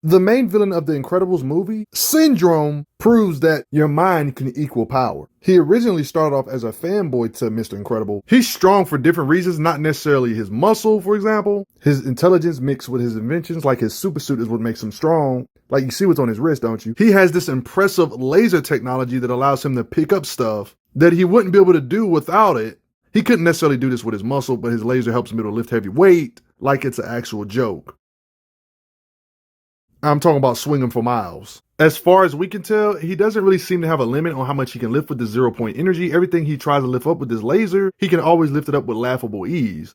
The main villain of the Incredibles movie, Syndrome, proves that your mind can equal power. He originally started off as a fanboy to Mr. Incredible. He's strong for different reasons, not necessarily his muscle, for example. His intelligence mixed with his inventions, like his super suit is what makes him strong. Like you see what's on his wrist, don't you? He has this impressive laser technology that allows him to pick up stuff that he wouldn't be able to do without it. He couldn't necessarily do this with his muscle, but his laser helps him able to lift heavy weight like it's an actual joke. I'm talking about swinging for miles. As far as we can tell, he doesn't really seem to have a limit on how much he can lift with the 0-point energy. Everything he tries to lift up with his laser, he can always lift it up with laughable ease.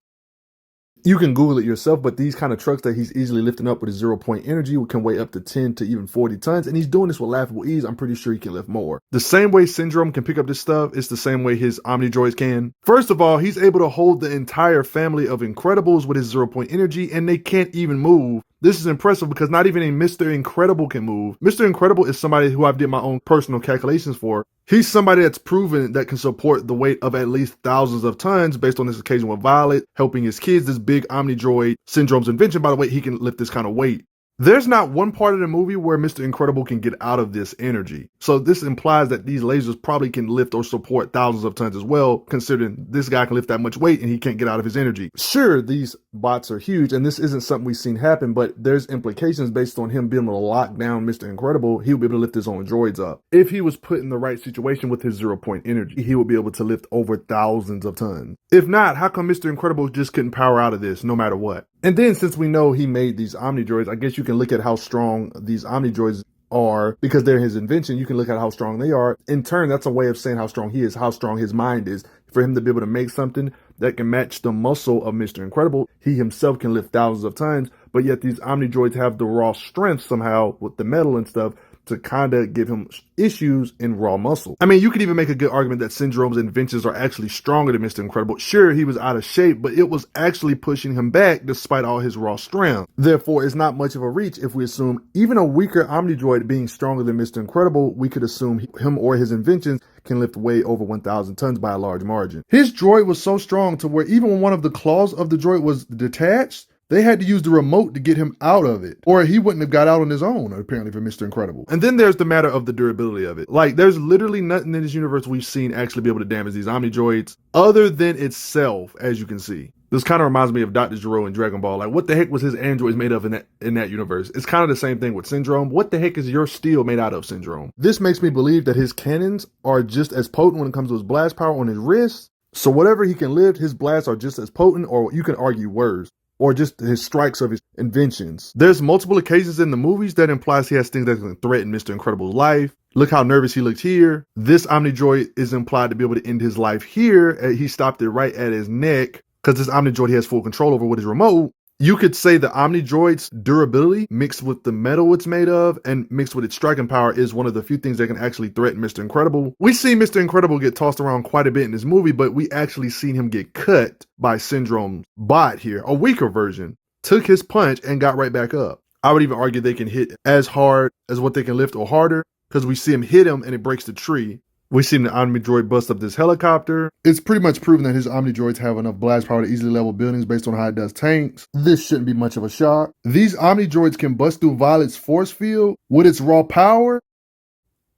You can Google it yourself, but these kind of trucks that he's easily lifting up with his 0-point energy can weigh up to 10 to even 40 tons, and he's doing this with laughable ease. I'm pretty sure he can lift more. The same way Syndrome can pick up this stuff, it's the same way his Omnidroids can. First of all, he's able to hold the entire family of Incredibles with his 0-point energy, and they can't even move. This is impressive because not even a Mr. Incredible can move. Mr. Incredible is somebody who I've did my own personal calculations for. He's somebody that's proven that can support the weight of at least thousands of tons based on this occasion with Violet, helping his kids, this big Omnidroid, Syndrome's invention. By the way, he can lift this kind of weight. There's not one part of the movie where Mr. Incredible can get out of this energy. So this implies that these lasers probably can lift or support thousands of tons as well, considering this guy can lift that much weight and he can't get out of his energy. Sure, these bots are huge and this isn't something we've seen happen, but there's implications based on him being able to lock down Mr. Incredible. He would be able to lift his own droids up. If he was put in the right situation with his 0-point energy, he would be able to lift over thousands of tons. If not, how come Mr. Incredible just couldn't power out of this no matter what? And then since we know he made these Omnidroids, I guess you can look at how strong these Omnidroids are because they're his invention. You can look at how strong they are. In turn, that's a way of saying how strong he is, how strong his mind is. For him to be able to make something that can match the muscle of Mr. Incredible, he himself can lift thousands of tons, but yet these Omnidroids have the raw strength somehow with the metal and stuff to kind of give him issues in raw muscle. I mean, you could even make a good argument that Syndrome's inventions are actually stronger than Mr. Incredible. Sure, he was out of shape, but it was actually pushing him back despite all his raw strength. Therefore, it's not much of a reach if we assume even a weaker Omnidroid being stronger than Mr. Incredible, we could assume him or his inventions can lift way over 1,000 tons by a large margin. His droid was so strong to where even when one of the claws of the droid was detached, they had to use the remote to get him out of it, or he wouldn't have got out on his own, apparently, for Mr. Incredible. And then there's the matter of the durability of it. Like, there's literally nothing in this universe we've seen actually be able to damage these Omnidroids other than itself, as you can see. This kind of reminds me of Dr. Gero in Dragon Ball. Like, what the heck was his androids made of in that universe? It's kind of the same thing with Syndrome. What the heck is your steel made out of, Syndrome? This makes me believe that his cannons are just as potent when it comes to his blast power on his wrists. So whatever he can lift, his blasts are just as potent, or you can argue worse. Or just his strikes of his inventions. There's multiple occasions in the movies that implies he has things that can threaten Mr. Incredible's life. Look how nervous he looked here. This Omnidroid is implied to be able to end his life here. He stopped it right at his neck because this Omnidroid he has full control over with his remote. You could say the Omnidroid's durability mixed with the metal it's made of and mixed with its striking power is one of the few things that can actually threaten Mr. Incredible. We see Mr. Incredible get tossed around quite a bit in this movie, but we actually seen him get cut by Syndrome's bot here, a weaker version. Took his punch and got right back up. I would even argue they can hit as hard as what they can lift or harder because we see him hit him and it breaks the tree. We see the Omnidroid bust up this helicopter. It's pretty much proven that his Omnidroids have enough blast power to easily level buildings based on how it does tanks. This shouldn't be much of a shock. These Omnidroids can bust through Violet's force field with its raw power.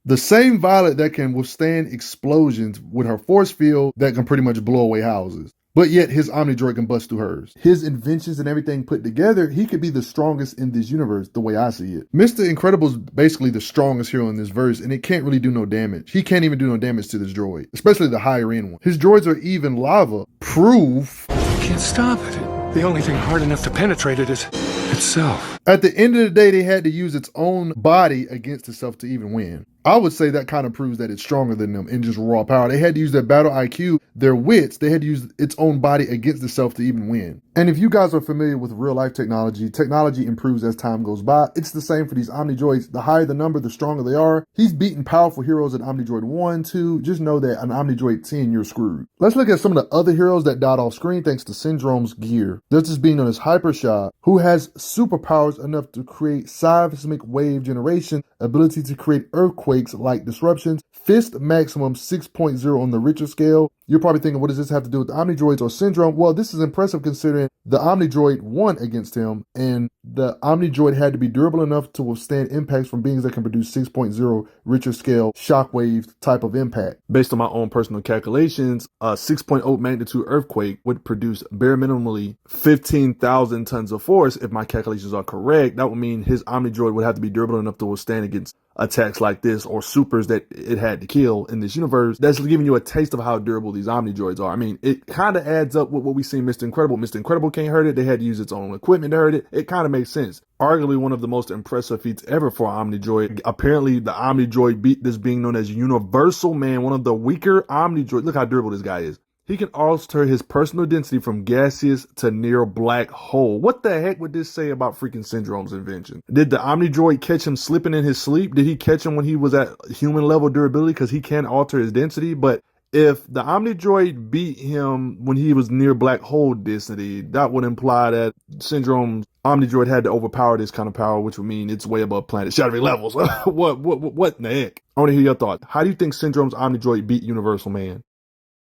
The same Violet that can withstand explosions with her force field that can pretty much blow away houses. But yet his Omnidroid can bust through hers. His inventions and everything put together, he could be the strongest in this universe, the way I see it. Mr. Incredible's basically the strongest hero in this verse, and it can't really do no damage. He can't even do no damage to this droid, especially the higher end one. His droids are even lava. Proof. You can't stop it. The only thing hard enough to penetrate it is itself. At the end of the day, they had to use its own body against itself to even win. I would say that kind of proves that it's stronger than them in just raw power. They had to use their battle IQ, their wits. They had to use its own body against itself to even win. And if you guys are familiar with real life technology, technology improves as time goes by. It's the same for these Omnidroids. The higher the number, the stronger they are. He's beating powerful heroes in Omnidroid 1, 2. Just know that an Omnidroid 10, you're screwed. Let's look at some of the other heroes that died off screen thanks to Syndrome's gear. There's this being known as Hypershot, who has superpowers enough to create seismic wave generation, ability to create earthquakes like disruptions, fist maximum 6.0 on the Richter scale. You're probably thinking, what does this have to do with the Omnidroids or Syndrome? Well, this is impressive considering The Omnidroid won against him, and the Omnidroid had to be durable enough to withstand impacts from beings that can produce 6.0 Richter scale shockwave type of impact. Based on my own personal calculations, a 6.0 magnitude earthquake would produce bare minimally 15,000 tons of force. If my calculations are correct, that would mean his Omnidroid would have to be durable enough to withstand against attacks like this or supers that it had to kill in this universe. That's giving you a taste of how durable these Omnidroids are. I mean, it kind of adds up with what we see in Mr. Incredible. Mr. Incredible can't hurt it. They had to use its own equipment to hurt it. It kind of makes sense. Arguably one of the most impressive feats ever for Omnidroid. Apparently, the Omnidroid beat this being known as Universal Man, one of the weaker Omnidroids. Look how durable this guy is. He can alter his personal density from gaseous to near black hole. What the heck would this say about freaking Syndrome's invention? Did the Omnidroid catch him slipping in his sleep? Did he catch him when he was at human level durability? Because he can alter his density. But if the Omnidroid beat him when he was near black hole density, that would imply that Syndrome's Omnidroid had to overpower this kind of power, which would mean it's way above planet shattering levels. What in the heck? I want to hear your thoughts. How do you think Syndrome's Omnidroid beat Universal Man?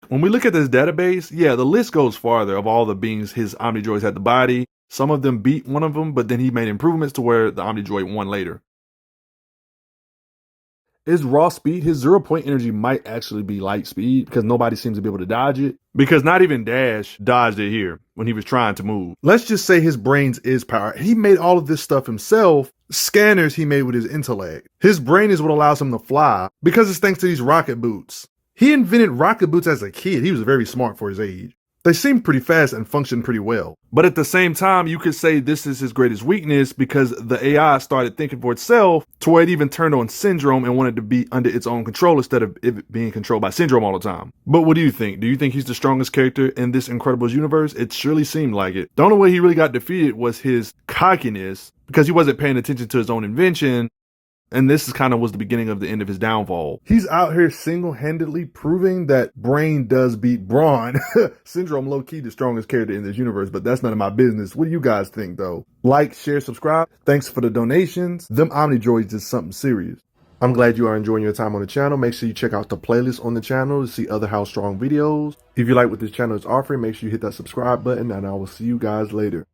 When we look at this database, yeah, the list goes farther of all the beings his Omnidroids had the body. Some of them beat one of them, but then he made improvements to where the Omnidroid won later. His raw speed, his 0-point energy might actually be light speed because nobody seems to be able to dodge it. Because not even Dash dodged it here when he was trying to move. Let's just say his brains is power. He made all of this stuff himself. Scanners he made with his intellect. His brain is what allows him to fly because it's thanks to these rocket boots. He invented rocket boots as a kid. He was very smart for his age. They seem pretty fast and function pretty well. But at the same time, you could say this is his greatest weakness because the AI started thinking for itself to where it even turned on Syndrome and wanted to be under its own control instead of it being controlled by Syndrome all the time. But what do you think? Do you think he's the strongest character in this Incredibles universe? It surely seemed like it. The only way he really got defeated was his cockiness because he wasn't paying attention to his own invention. And this is kind of was the beginning of the end of his downfall. He's out here single-handedly proving that Brain does beat Brawn. Syndrome low-key the strongest character in this universe, but that's none of my business. What do you guys think, though? Like, share, subscribe. Thanks for the donations. Them Omnidroids is something serious. I'm glad you are enjoying your time on the channel. Make sure you check out the playlist on the channel to see other How Strong videos. If you like what this channel is offering, make sure you hit that subscribe button, and I will see you guys later.